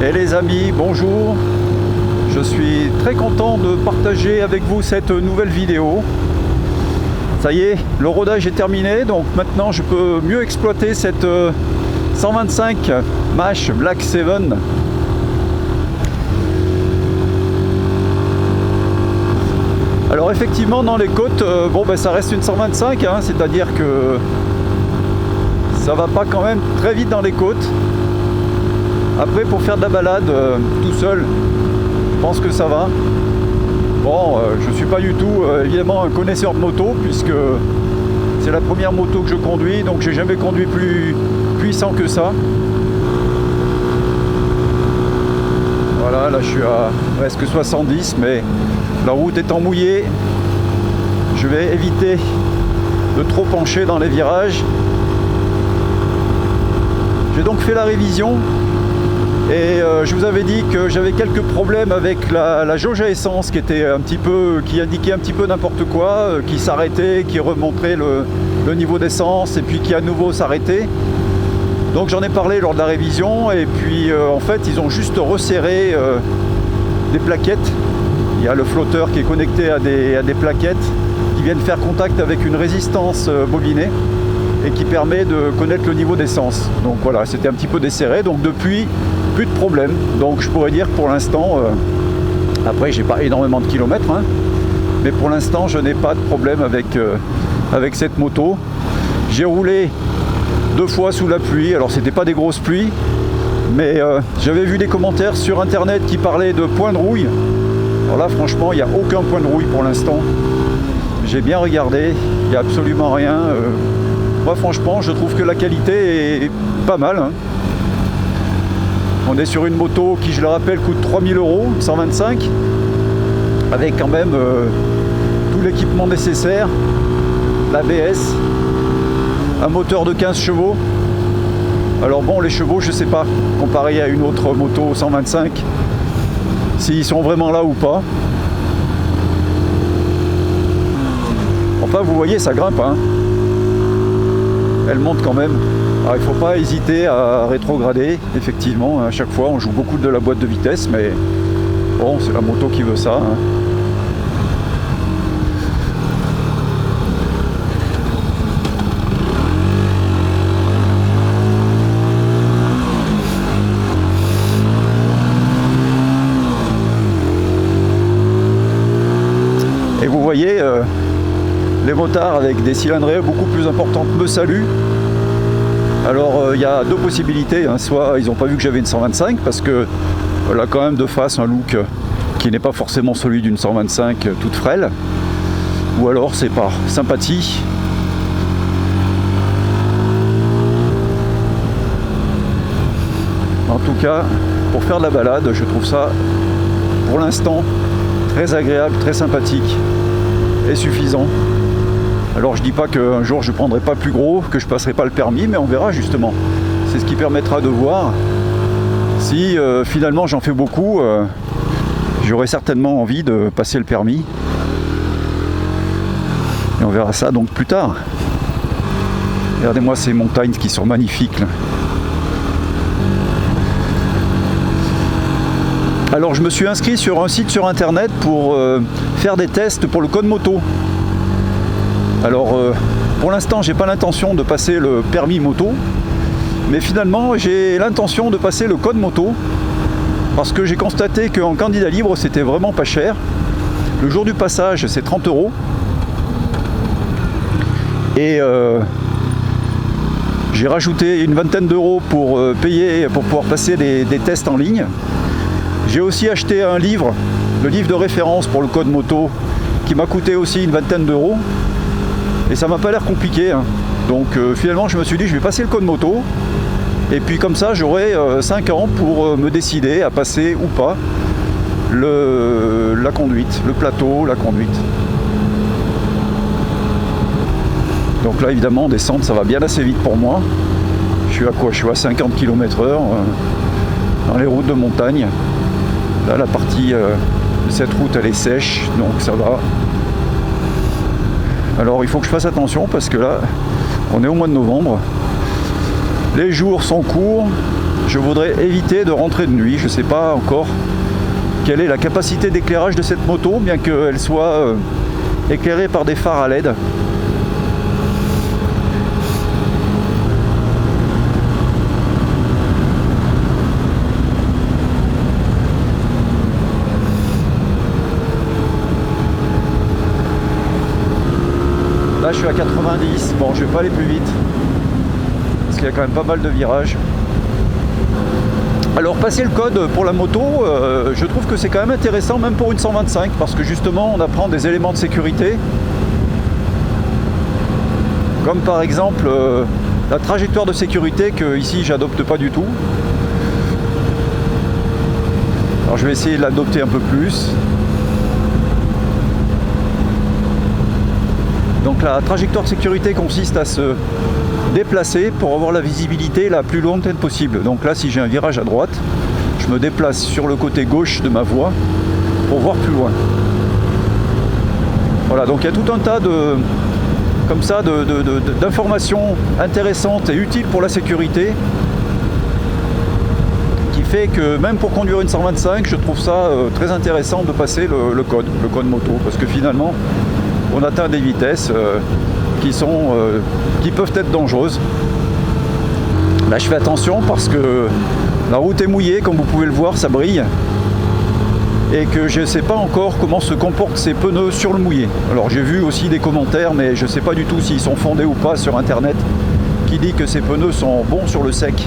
Et les amis, bonjour. Je suis très content de partager avec vous cette nouvelle vidéo. Ça y est, le rodage est terminé, donc maintenant je peux mieux exploiter cette 125 Mash Black 7. Alors effectivement dans les côtes, ça reste une 125, hein, c'est-à-dire que ça va pas quand même très vite dans les côtes. Après pour faire de la balade tout seul, je pense que ça va. Bon, je suis pas du tout évidemment un connaisseur de moto puisque c'est la première moto que je conduis, donc j'ai jamais conduit plus puissant que ça. Voilà, là je suis à presque 70, mais la route étant mouillée, je vais éviter de trop pencher dans les virages. J'ai donc fait la révision et je vous avais dit que j'avais quelques problèmes avec la jauge à essence qui indiquait un petit peu n'importe quoi, qui s'arrêtait, qui remontrait le niveau d'essence et puis qui à nouveau s'arrêtait. Donc j'en ai parlé lors de la révision et puis en fait ils ont juste resserré des plaquettes. Il y a le flotteur qui est connecté à des plaquettes qui viennent faire contact avec une résistance bobinée et qui permet de connaître le niveau d'essence. Donc voilà, c'était un petit peu desserré, donc depuis plus de problème. Donc je pourrais dire que pour l'instant, après j'ai pas énormément de kilomètres, hein, mais pour l'instant je n'ai pas de problème avec cette moto. J'ai roulé 2 fois sous la pluie, alors c'était pas des grosses pluies, mais j'avais vu des commentaires sur internet qui parlaient de point de rouille. Alors là franchement il n'y a aucun point de rouille pour l'instant. J'ai bien regardé, il n'y a absolument rien. Moi franchement je trouve que la qualité est pas mal, hein. On est sur une moto qui, je le rappelle, coûte 3000 €, 125, avec quand même tout l'équipement nécessaire, l'ABS, un moteur de 15 chevaux. Alors bon, les chevaux je sais pas, comparé à une autre moto 125, s'ils sont vraiment là ou pas. Enfin vous voyez, ça grimpe, hein. Elle monte quand même. Alors il ne faut pas hésiter à rétrograder, effectivement, à chaque fois on joue beaucoup de la boîte de vitesse, mais bon, c'est la moto qui veut ça, hein. Et vous voyez, les motards avec des cylindrées beaucoup plus importantes me saluent. Alors il y a 2 possibilités, hein. Soit ils n'ont pas vu que j'avais une 125 parce que elle a quand même de face un look qui n'est pas forcément celui d'une 125 toute frêle, ou alors c'est par sympathie. En tout cas, pour faire de la balade, je trouve ça pour l'instant très agréable, très sympathique et suffisant. Alors je dis pas qu'un jour je prendrai pas plus gros, que je passerai pas le permis, mais on verra justement. C'est ce qui permettra de voir si finalement j'en fais beaucoup, j'aurai certainement envie de passer le permis. Et on verra ça donc plus tard. Regardez-moi ces montagnes qui sont magnifiques là. Alors je me suis inscrit sur un site sur internet pour faire des tests pour le code moto. Alors pour l'instant j'ai pas l'intention de passer le permis moto, mais finalement j'ai l'intention de passer le code moto parce que j'ai constaté qu'en candidat libre c'était vraiment pas cher. Le jour du passage c'est 30 € et j'ai rajouté une vingtaine d'euros pour payer, pour pouvoir passer des tests en ligne. J'ai aussi acheté un livre, le livre de référence pour le code moto, qui m'a coûté aussi une vingtaine d'euros. Et ça m'a pas l'air compliqué, hein. Donc finalement je me suis dit je vais passer le code moto et puis comme ça j'aurai 5 ans pour me décider à passer ou pas la conduite, le plateau, la conduite. Donc là évidemment descendre ça va bien assez vite pour moi. Je suis à quoi? Je suis à 50 km/h dans les routes de montagne. Là la partie de cette route elle est sèche, donc ça va. Alors il faut que je fasse attention parce que là on est au mois de novembre, les jours sont courts, je voudrais éviter de rentrer de nuit. Je ne sais pas encore quelle est la capacité d'éclairage de cette moto, bien qu'elle soit éclairée par des phares à LED. Là je suis à 90, bon je vais pas aller plus vite parce qu'il y a quand même pas mal de virages. Alors passer le code pour la moto, je trouve que c'est quand même intéressant même pour une 125 parce que justement on apprend des éléments de sécurité comme par exemple la trajectoire de sécurité que ici j'adopte pas du tout. Alors je vais essayer de l'adopter un peu plus. Donc la trajectoire de sécurité consiste à se déplacer pour avoir la visibilité la plus lointaine possible. Donc là si j'ai un virage à droite, je me déplace sur le côté gauche de ma voie pour voir plus loin. Voilà, donc il y a tout un tas de comme ça d'informations intéressantes et utiles pour la sécurité qui fait que même pour conduire une 125, je trouve ça très intéressant de passer le code moto parce que finalement on atteint des vitesses qui peuvent être dangereuses. Là je fais attention parce que la route est mouillée, comme vous pouvez le voir, ça brille. Et que je ne sais pas encore comment se comportent ces pneus sur le mouillé. Alors j'ai vu aussi des commentaires, mais je ne sais pas du tout s'ils sont fondés ou pas sur internet, qui dit que ces pneus sont bons sur le sec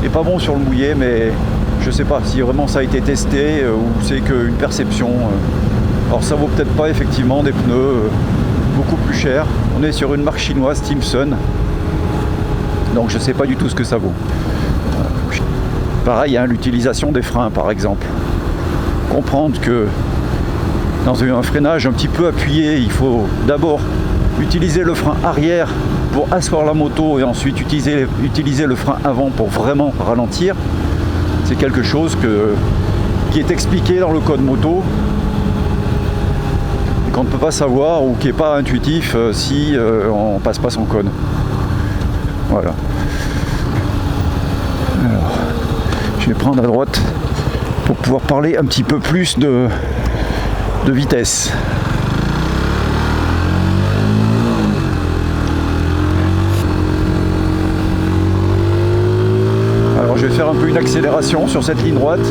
et pas bons sur le mouillé, mais je ne sais pas si vraiment ça a été testé ou c'est qu'une perception. Alors ça vaut peut-être pas effectivement des pneus beaucoup plus chers. On est sur une marque chinoise Timson, donc je sais pas du tout ce que ça vaut. Pareil, hein, l'utilisation des freins par exemple. Comprendre que dans un freinage un petit peu appuyé, il faut d'abord utiliser le frein arrière pour asseoir la moto et ensuite utiliser le frein avant pour vraiment ralentir. C'est quelque chose qui est expliqué dans le code moto, qu'on ne peut pas savoir ou qui n'est pas intuitif si on passe pas son code. Voilà. Alors, je vais prendre à droite pour pouvoir parler un petit peu plus de vitesse. Alors je vais faire un peu une accélération sur cette ligne droite.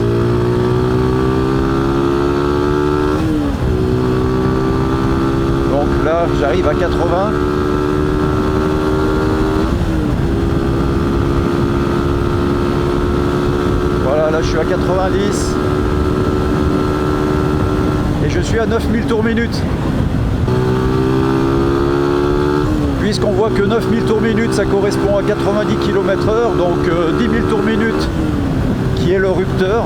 Là, j'arrive à 80. Voilà, là je suis à 90. Et je suis à 9000 tours minute. Puisqu'on voit que 9000 tours minute, ça correspond à 90 km/h, donc 10 000 tours minute, qui est le rupteur,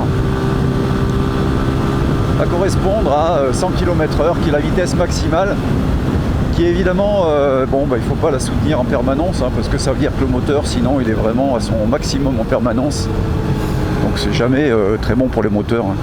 va correspondre à 100 km/h, qui est la vitesse maximale. Qui évidemment, il ne faut pas la soutenir en permanence, hein, parce que ça veut dire que le moteur, sinon, il est vraiment à son maximum en permanence. Donc c'est jamais très bon pour les moteurs. Hein.